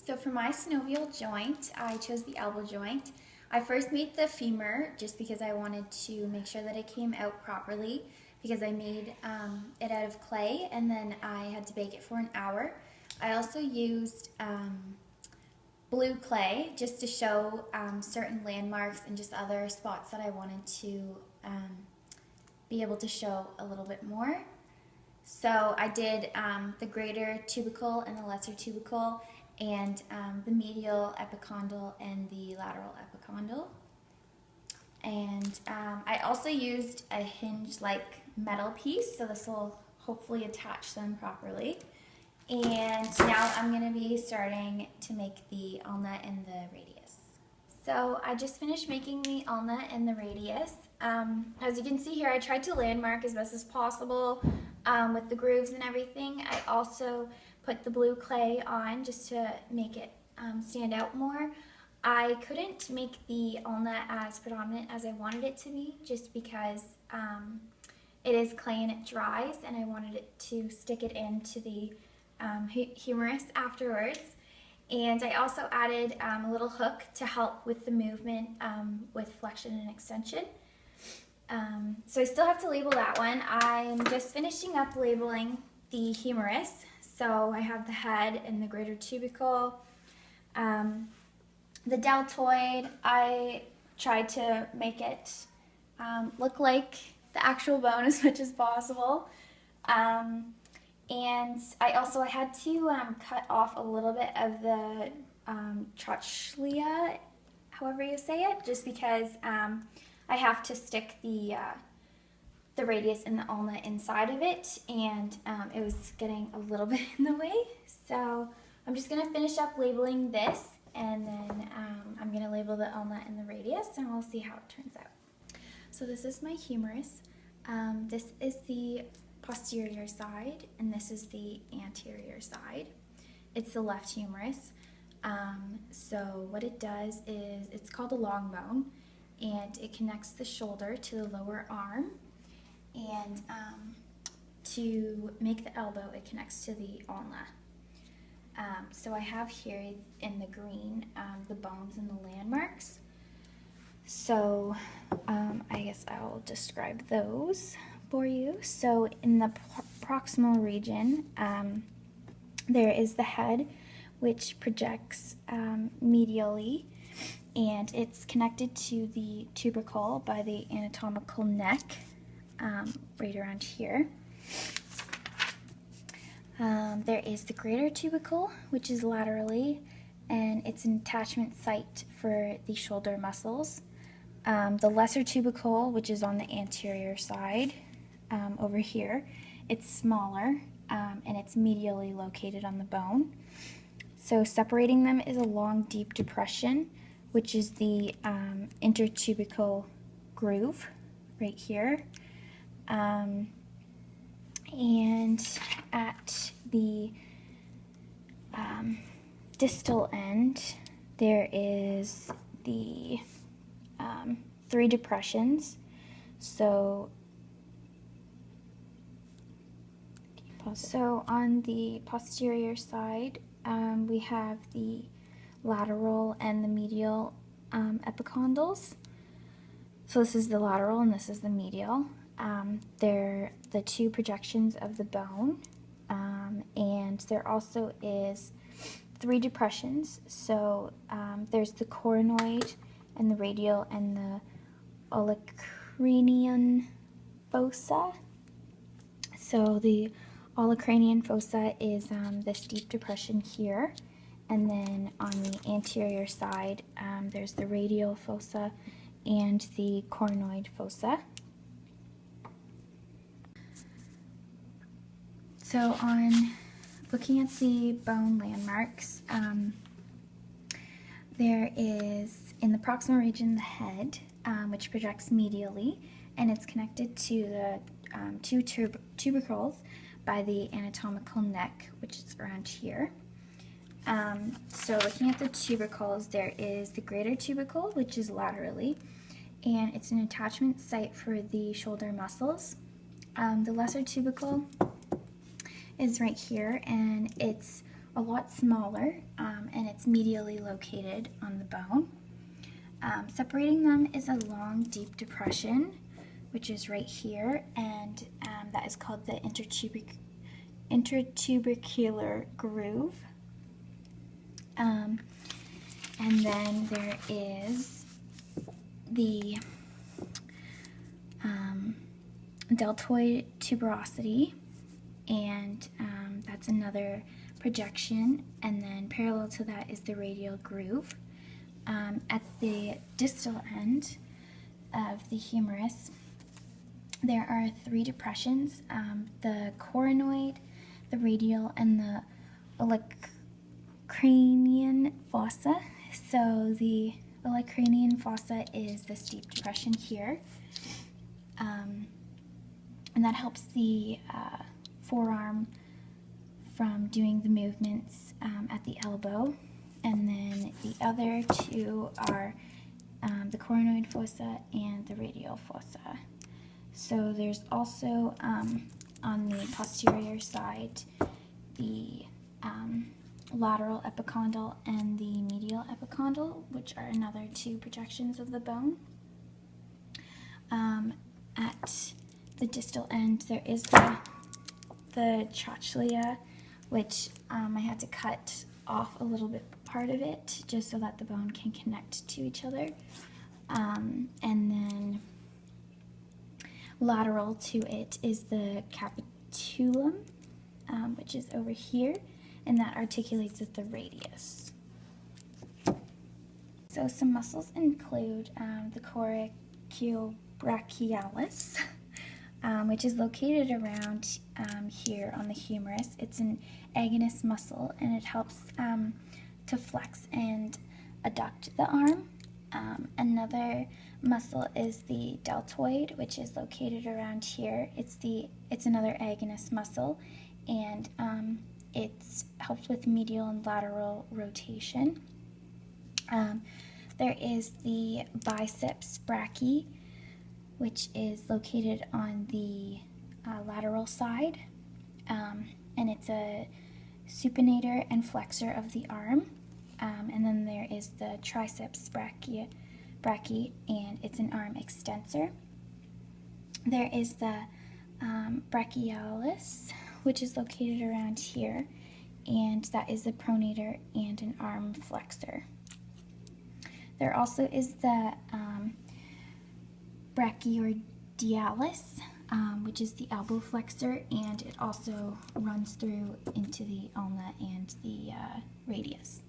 So for my synovial joint, I chose the elbow joint. I first made the femur just because I wanted to make sure that it came out properly because I made it out of clay and then I had to bake it for an hour. I also used blue clay just to show certain landmarks and just other spots that I wanted to be able to show a little bit more. So I did the greater tubercle and the lesser tubercle and the medial epicondyle and the lateral epicondyle. And I also used a hinge-like metal piece, so this will hopefully attach them properly. And now I'm going to be starting to make the ulna and the radius. So I just finished making the ulna and the radius. As you can see here, I tried to landmark as best as possible with the grooves and everything. I also put the blue clay on just to make it stand out more. I couldn't make the ulna as predominant as I wanted it to be just because it is clay and it dries, and I wanted it to stick it into the humerus afterwards. And I also added a little hook to help with the movement with flexion and extension. So I still have to label that one. I'm just finishing up labeling the humerus. So I have the head and the greater tubercle. The deltoid, I tried to make it look like the actual bone as much as possible. And I also had to cut off a little bit of the trochlea, however you say it, just because I have to stick the radius and the ulna inside of it, and it was getting a little bit in the way. So I'm just going to finish up labeling this, and then I'm going to label the ulna and the radius, and we'll see how it turns out. So this is my humerus. This is the posterior side, and this is the anterior side. It's the left humerus. So what it does is, it's called a long bone, and it connects the shoulder to the lower arm, and to make the elbow, it connects to the ulna. So I have here in the green the bones and the landmarks. So I guess I'll describe those for you. So in the proximal region, there is the head, which projects medially, and it's connected to the tubercle by the anatomical neck, right around here. There is the greater tubercle, which is laterally, and it's an attachment site for the shoulder muscles. The lesser tubercle, which is on the anterior side, over here, it's smaller, and it's medially located on the bone. So separating them is a long, deep depression, which is the intertubercle groove right here. And at the distal end, there is the 3 depressions. So on the posterior side, we have the lateral and the medial epicondyles. So this is the lateral and this is the medial. They're the 2 projections of the bone, and there also is 3 depressions. So there's the coronoid and the radial and the olecranon fossa. So the olecranon fossa is this deep depression here, and then on the anterior side there's the radial fossa and the coronoid fossa. So on looking at the bone landmarks, there is in the proximal region the head, which projects medially, and it's connected to the 2 tubercles by the anatomical neck, which is around here. So looking at the tubercles, there is the greater tubercle, which is laterally, and it's an attachment site for the shoulder muscles. The lesser tubercle is right here, and it's a lot smaller, and it's medially located on the bone. Separating them is a long, deep depression, which is right here, and that is called the intertubercular groove. And then there is the deltoid tuberosity, and that's another projection, and then parallel to that is the radial groove. At the distal end of the humerus, there are 3 depressions, the coronoid, the radial, and the olecranon fossa. So the olecranon fossa is this deep depression here, and that helps the forearm from doing the movements at the elbow. And then the other 2 are the coronoid fossa and the radial fossa. So there's also on the posterior side the lateral epicondyle and the medial epicondyle, which are another 2 projections of the bone. At the distal end, there is the trochlea, which I had to cut off a little bit part of it just so that the bone can connect to each other. And then lateral to it is the capitulum, which is over here, and that articulates at the radius. So some muscles include the coracobrachialis, which is located around here on the humerus. It's an agonist muscle, and it helps to flex and adduct the arm. Another muscle is the deltoid, which is located around here. It's another agonist muscle, and it helps with medial and lateral rotation. There is the biceps brachii, which is located on the lateral side, and it's a supinator and flexor of the arm. And then there is the triceps brachii, and it's an arm extensor. There is the brachialis, which is located around here, and that is a pronator and an arm flexor. There also is the brachiordialis, which is the elbow flexor, and it also runs through into the ulna and the radius.